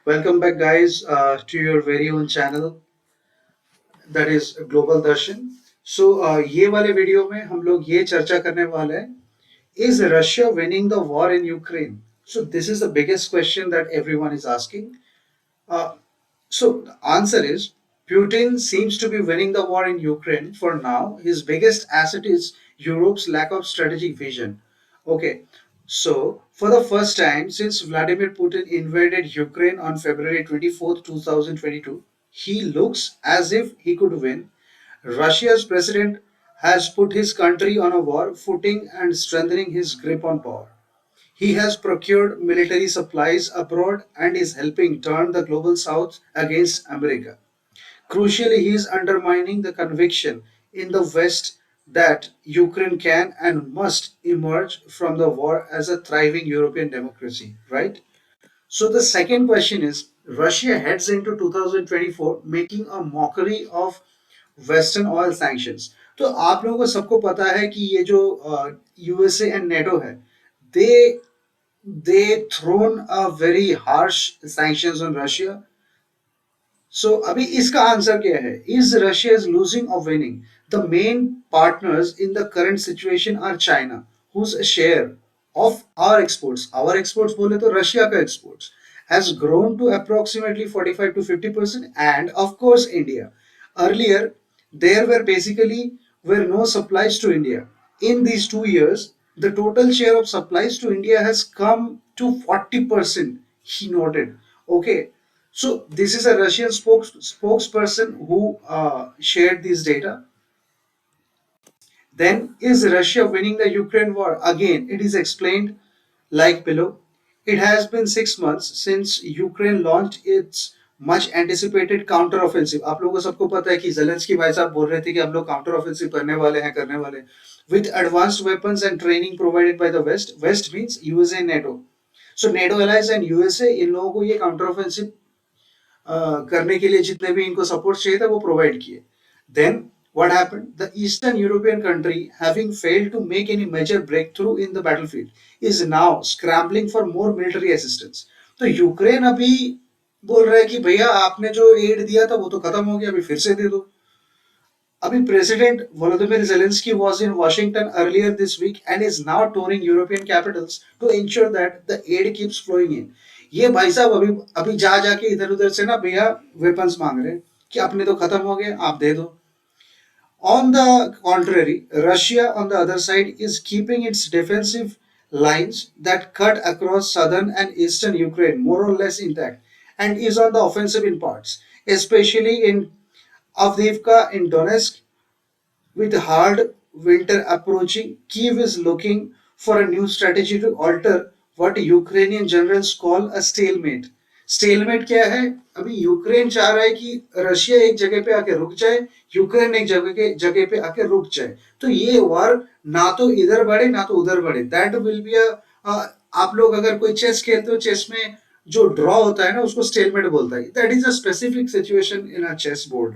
Welcome back, guys, to your very own channel, that is Global Darshan. ये वाले video में हम लोग ये चर्चा करने वाले हैं, is Russia winning the war in Ukraine? So this is the biggest question that everyone is asking. Uh, so the answer is Putin seems to be winning the war in Ukraine for now. His biggest asset is Europe's lack of strategic vision. Okay, so for the first time since Vladimir Putin invaded Ukraine on February 24th, 2022, he looks as if he could win. Russia's president has put his country on a war footing and strengthening his grip on power. He has procured military supplies abroad and is helping turn the global south against America. Crucially, he is undermining the conviction in the West that Ukraine can and must emerge from the war as a thriving European democracy, right? So the second question is Russia heads into 2024 making a mockery of Western oil sanctions. तो आप लोगों को सबको पता है कि ये जो USA and NATO है, they thrown a very harsh sanctions on Russia. So अभी इसका आंसर क्या है? Is Russia is losing or winning? The main partners in the current situation are China, whose share of our exports बोले तो Russia का exports has grown to approximately 45 to 50%, and of course India. Earlier, there were basically were no supplies to India. In these 2 years, the total share of supplies to India has come to 40%. He noted. Okay, so this is a Russian spokesperson who shared this data. Then, is Russia winning the Ukraine war? Again, it is explained like below. It has been 6 months since Ukraine launched its much anticipated counter offensive. आप लोगों को सबको पता है कि Zelensky भाई साहब बोल रहे थे कि हम लोग काउंटर ऑफेंसिव करने वाले हैं with advanced weapons and training provided by the West. West means USA and NATO. So NATO allies and USA इन लोगों को ये काउंटर ऑफेंसिव करने के लिए जितने भी इनको सपोर्ट चाहिए था वो प्रोवाइड किए. Then what happened? The Eastern European country, having failed to make any major breakthrough in the battlefield, is now scrambling for more military assistance. तो यूक्रेन अभी बोल रहा है कि भैया आपने जो एड दिया था वो तो खत्म हो गया, अभी फिर से दे दो. अभी president Volodymyr Zelensky was in Washington earlier this week and is now touring European capitals to ensure that the aid keeps flowing in. ये भाई साहब अभी अभी जा जाके इधर उधर से ना भैया वेपन्स मांग रहे हैं कि अपने तो खत्म हो गए, आप दे दो. On the contrary, Russia, on the other side, is keeping its defensive lines that cut across southern and eastern Ukraine more or less intact and is on the offensive in parts, especially in Avdiivka in Donetsk. With hard winter approaching, Kiev is looking for a new strategy to alter what Ukrainian generals call a stalemate. Stalemate क्या है? अभी Ukraine चाह रहा है कि Russia एक जगह पे आके रुक जाए, यूक्रेन एक जगह पे आके रुक जाए. तो ये वार ना तो इधर बढ़े ना तो उधर बढ़े. दैट विल बी आप लोग अगर कोई चेस खेलते हो, चेस में जो ड्रॉ होता है ना उसको स्टेलमेट बोलता है. That is a specific situation in a chess board.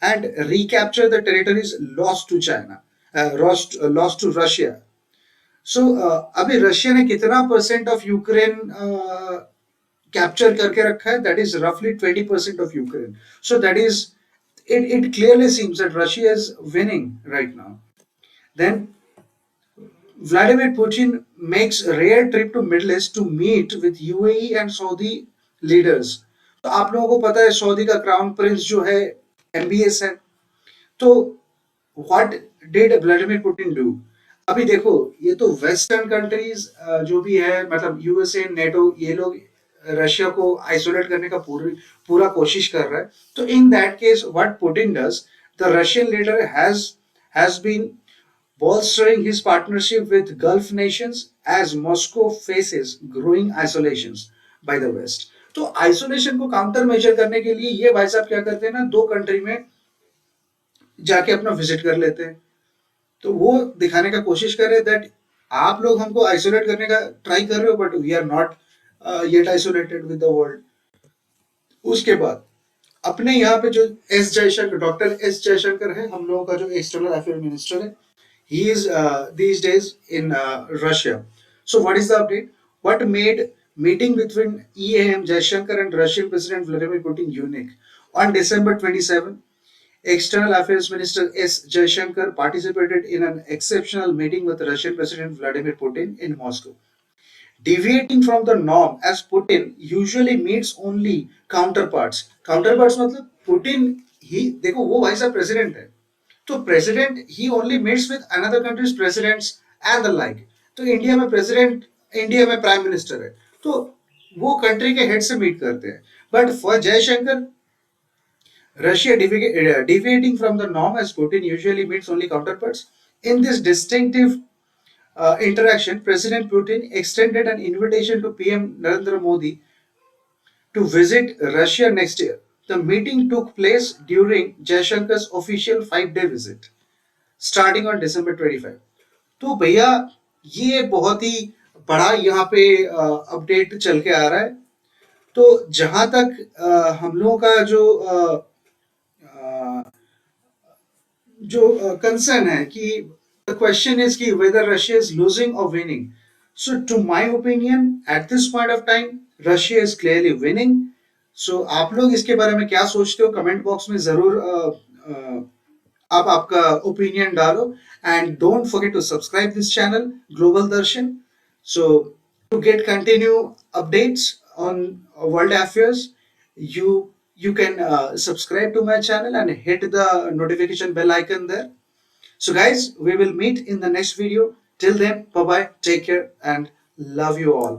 And recapture the territories lost to China, lost to Russia. So अभी रशिया ने कितना परसेंट ऑफ यूक्रेन कैप्चर करके रखा है? That is roughly 20% of Ukraine. So that is it clearly seems that Russia is winning right now. Then Vladimir Putin makes a rare trip to Middle East to meet with UAE and Saudi leaders. तो आप लोगों को पता है Saudi का crown Prince जो है MBS है. तो what did Vladimir Putin do? अभी देखो ये तो वेस्टर्न कंट्रीज जो भी है, मतलब यूएसए नेटो, ये लोग रशिया को आइसोलेट करने का पूरा कोशिश कर रहा है. तो in that case what Putin does, the Russian leader has been bolstering his partnership with Gulf nations as Moscow faces growing isolations by the West. तो आइसोलेशन को काउंटर मेजर करने के लिए ये भाई साहब क्या करते हैं ना, दो कंट्री में जाके अपना विजिट कर लेते हैं. तो वो दिखाने का कोशिश कर रहे हैं दैट आप लोग हमको आइसोलेट करने का ट्राई कर रहे हो but we are not yet isolated with the world. उसके बाद अपने यहाँ पे जो एस जयशंकर, डॉक्टर एस जयशंकर है, हम लोगों का जो एक्सटर्नल अफेयर मिनिस्टर है, he is these days in Russia. So what is the update? What made meeting between EAM Jaishankar and Russian President Vladimir Putin unique. On December 27, External Affairs Minister S. Jaishankar participated in an exceptional meeting with Russian President Vladimir Putin in Moscow. Deviating from the norm, as Putin usually meets only counterparts. Counterparts मतलब Putin ही देखो वो भाई साहब president है. तो president he only meets with another country's presidents and the like. तो India में president India में prime minister है. तो वो country के head से meet करते हैं. But for Jayashankar, Russia deviating from the norm as Putin usually meets only counterparts. In this distinctive interaction, President Putin extended an invitation to PM Narendra Modi to visit Russia next year. The meeting took place during Jaishankar's official 5-day visit, starting on December 25. तो भैया ये बहुत ही बड़ा यहाँ पे update चल के आ रहा है. तो जहां तक हम लोगों का जो कंसर्न है कि द क्वेश्चन इज कि वेदर रशिया इज लूजिंग और winning. So to my opinion at this point of time Russia is clearly winning. So आप लोग इसके बारे में क्या सोचते हो कमेंट बॉक्स में जरूर आप आपका ओपिनियन डालो. And don't forget to subscribe this channel Global Darshan. So to get continue updates on world affairs, you can subscribe to my channel and hit the notification bell icon there. So guys, we will meet in the next video. Till then, bye bye, take care and love you all.